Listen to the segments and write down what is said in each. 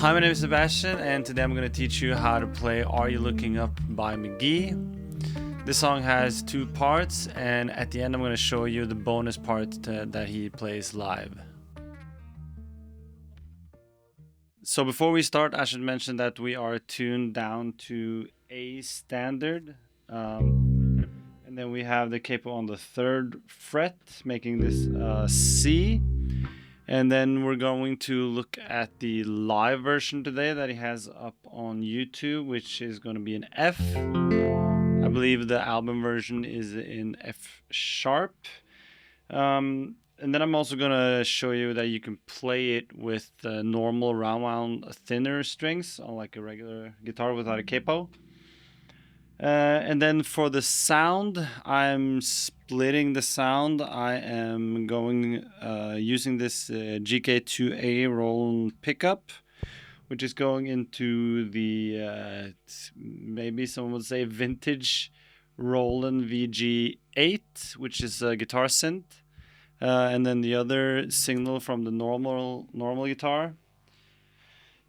Hi, my name is Sebastian, and today I'm going to teach you how to play Are You Looking Up by Mk.gee. This song has two parts, and at the end I'm going to show you the bonus part that he plays live. So before we start, I should mention that we are tuned down to A standard, and then we have the capo on the 3rd fret, making this C. And then we're going to look at the live version today that he has up on YouTube, which is going to be in F. I believe the album version is in F sharp. And then I'm also going to show you that you can play it with normal round wound thinner strings on like a regular guitar without a capo. And then for the sound, I'm splitting the sound. I am going using this GK2A Roland pickup, which is going into the maybe someone would say vintage Roland VG8, which is a guitar synth, and then the other signal from the normal guitar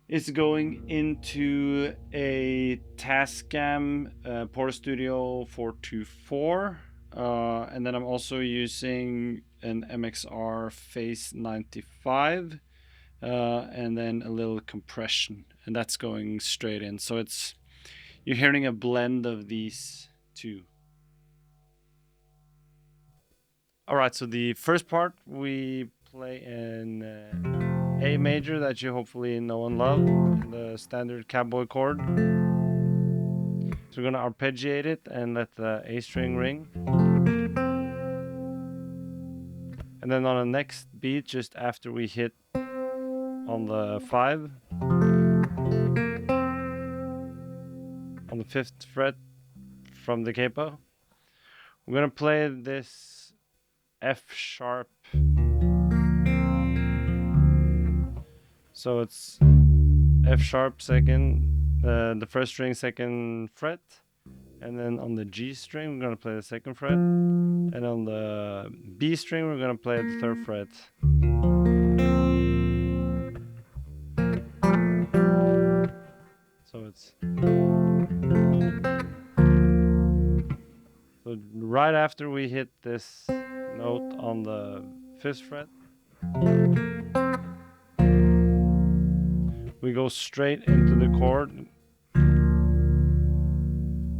is going into a Tascam Porta Studio 424, and then I'm also using an MXR Phase 95, and then a little compression, and that's going straight in. So you're hearing a blend of these two. All right, so the first part we play in A major that you hopefully know and love, the standard cowboy chord. So we're gonna arpeggiate it and let the A string ring. And then on the next beat, just after we hit on the 5, on the 5th fret from the capo, we're gonna play this F sharp. So it's F sharp second, the 1st string 2nd fret, and then on the G string we're gonna play the 2nd fret, and on the B string we're gonna play the 3rd fret. So so right after we hit this note on the 5th fret, we go straight into the chord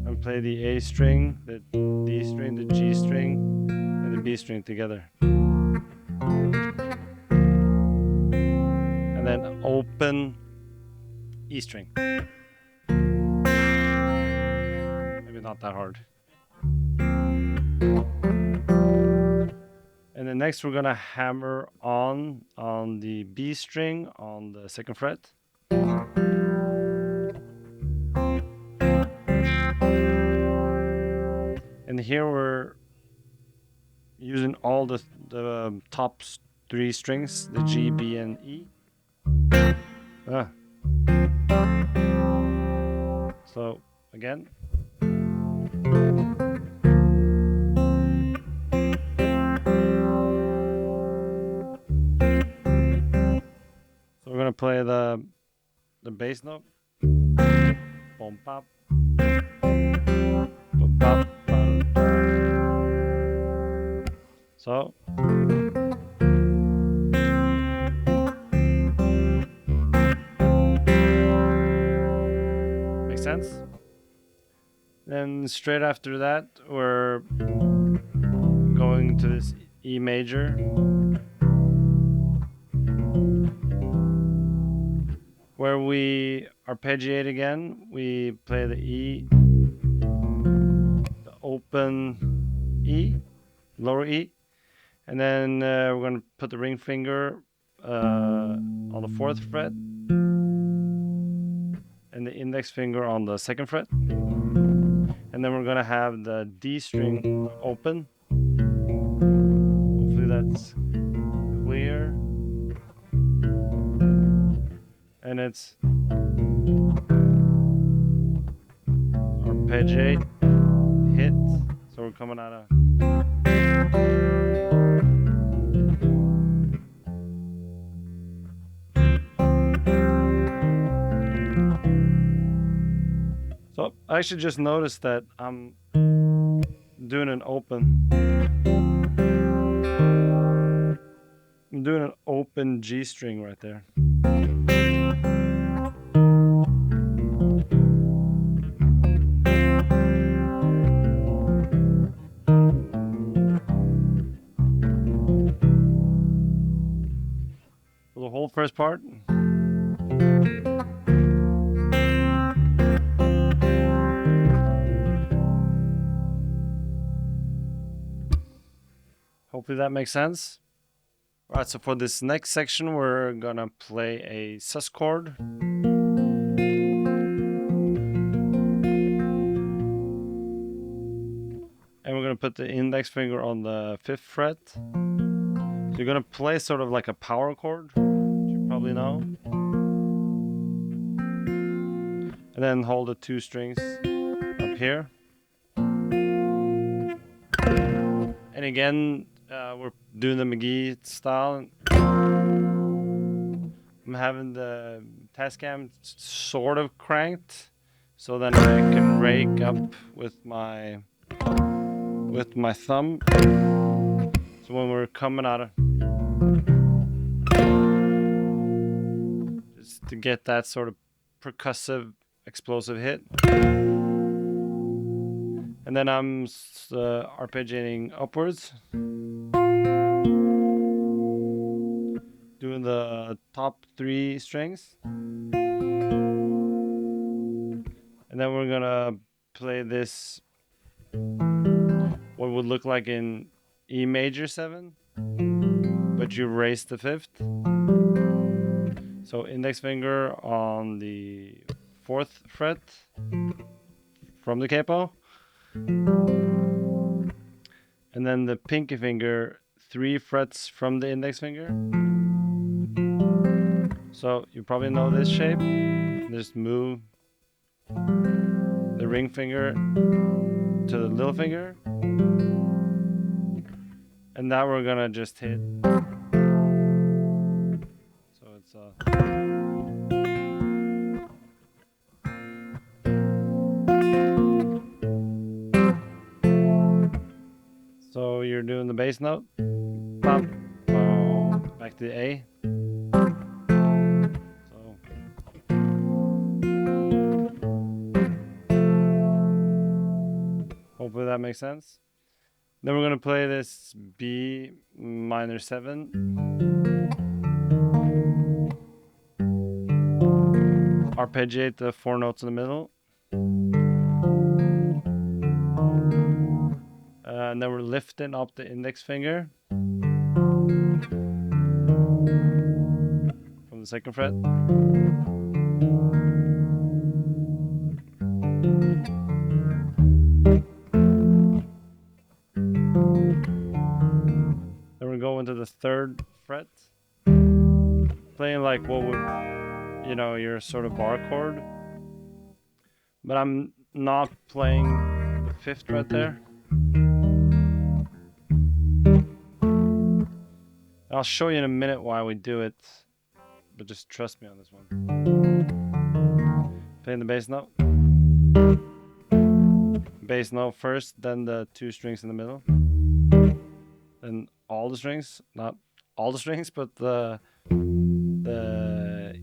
and play the A string, the D string, the G string, and the B string together. And then open E string. Maybe not that hard. And then next we're gonna hammer on the B string on the 2nd fret. And here we're using all the top 3 strings, the G, B, and E. So again. So we're gonna play the bass note. Boom, pop. Boom, pop. So makes sense. Then straight after that we're going to this E major, where we arpeggiate again. We play the E, the open E, lower E, and then we're going to put the ring finger on the 4th fret and the index finger on the 2nd fret, and then we're going to have the D string open. Hopefully that's clear. And it's arpeggiate, hit, so we're coming out of. I actually just noticed that I'm doing an open. I'm doing an open G string right there. For the whole first part. Hopefully that makes sense. All right, so for this next section, we're gonna play a sus chord. And we're gonna put the index finger on the 5th fret. So you're gonna play sort of like a power chord, which you probably know. And then hold the 2 strings up here. And again, we're doing the Mk.gee style. I'm having the Tascam sort of cranked, so then I can rake up with my thumb. So when we're coming out of, just to get that sort of percussive, explosive hit. And then I'm arpeggiating upwards, doing the top 3 strings. And then we're gonna play this, what would look like in E major 7, but you raise the 5th. So index finger on the 4th fret from the capo. And then the pinky finger 3 frets from the index finger. So you probably know this shape. Just move the ring finger to the little finger. And now we're gonna just hit. So it's so you're doing the bass note. Bop, boom, back to the A. So hopefully that makes sense. Then we're gonna play this B minor 7. Arpeggiate the 4 notes in the middle. And then we're lifting up the index finger from the 2nd fret. Then we're going to the 3rd fret, playing like what would, you know, your sort of bar chord. But I'm not playing the 5th fret there. I'll show you in a minute why we do it, but just trust me on this one. Playing the bass note. Bass note first, then the 2 strings in the middle. Then all the strings, not all the strings, but the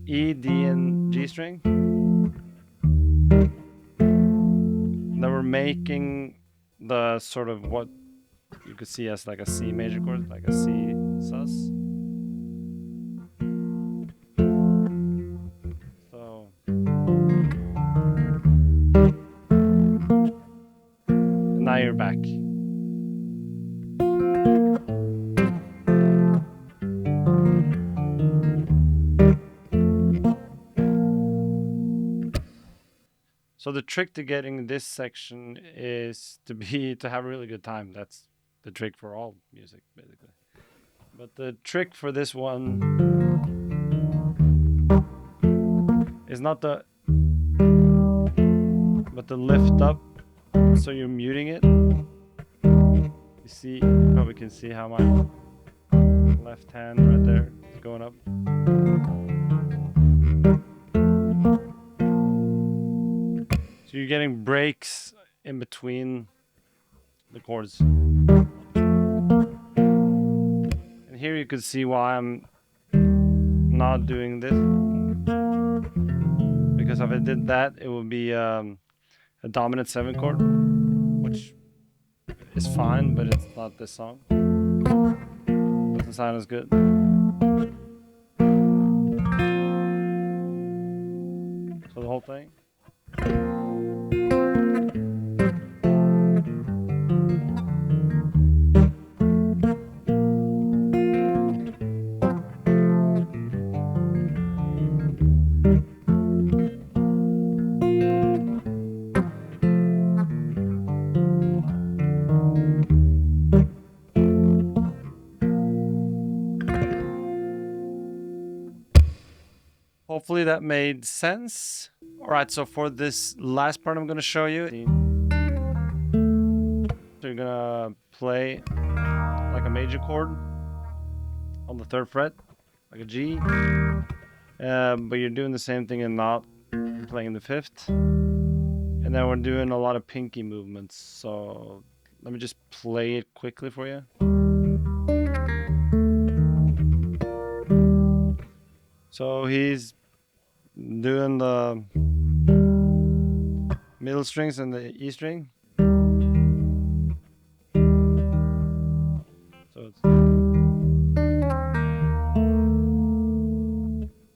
E, D, and G string. Then we're making the sort of what you could see as like a C major chord, like a C sus. So now you're back. So the trick to getting this section is to have a really good time. That's the trick for all music, basically. But the trick for this one is not the, but the lift up. So you're muting it. You see, you probably can see how my left hand right there is going up. So you're getting breaks in between the chords. And here you can see why I'm not doing this. Because if I did that, it would be a dominant 7 chord, which is fine, but it's not this song. Doesn't sound as good. So the whole thing. Hopefully that made sense. All right, so for this last part I'm gonna show you, so you're gonna play like a major chord on the 3rd fret, like a G, but you're doing the same thing and not playing the 5th. And then we're doing a lot of pinky movements. So let me just play it quickly for you. So he's doing the middle strings and the E string. So it's,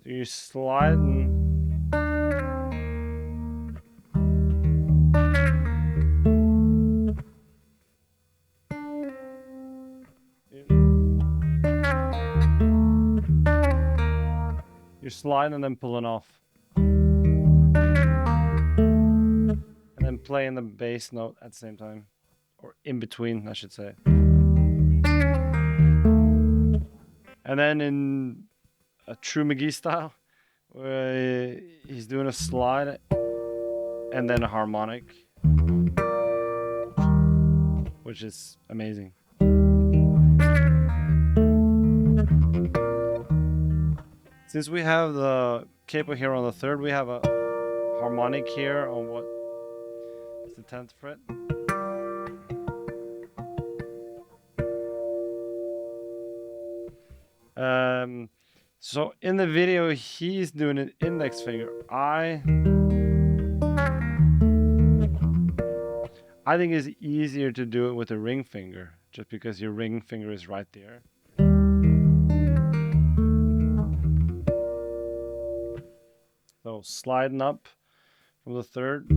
so you slide and you're sliding and then pulling off. And then playing the bass note at the same time. Or in between, I should say. And then in a true Mk.gee style, where he's doing a slide and then a harmonic, which is amazing. Since we have the capo here on the 3rd, we have a harmonic here on what is the 10th fret. So in the video, he's doing an index finger. I think it's easier to do it with a ring finger, just because your ring finger is right there. So sliding up from the 3rd.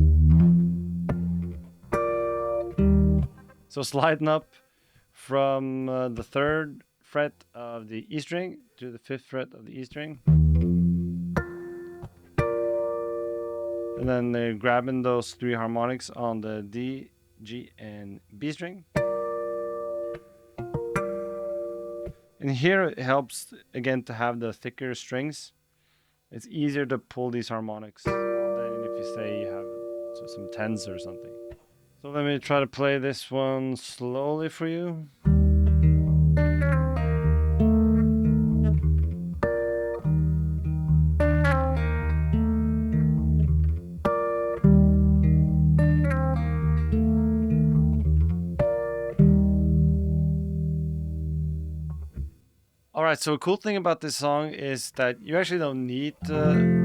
So sliding up from the 3rd fret of the E string to the 5th fret of the E string. And then they're grabbing those 3 harmonics on the D, G, and B string. And here it helps, again, to have the thicker strings. It's easier to pull these harmonics than if you say you have some 10s or something. So let me try to play this one slowly for you. All right, so a cool thing about this song is that you actually don't need to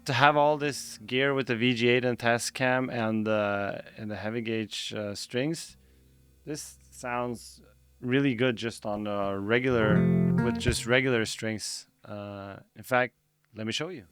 have all this gear with the VG8 and Tascam and the heavy gauge strings. This sounds really good just on with just regular strings. In fact, let me show you.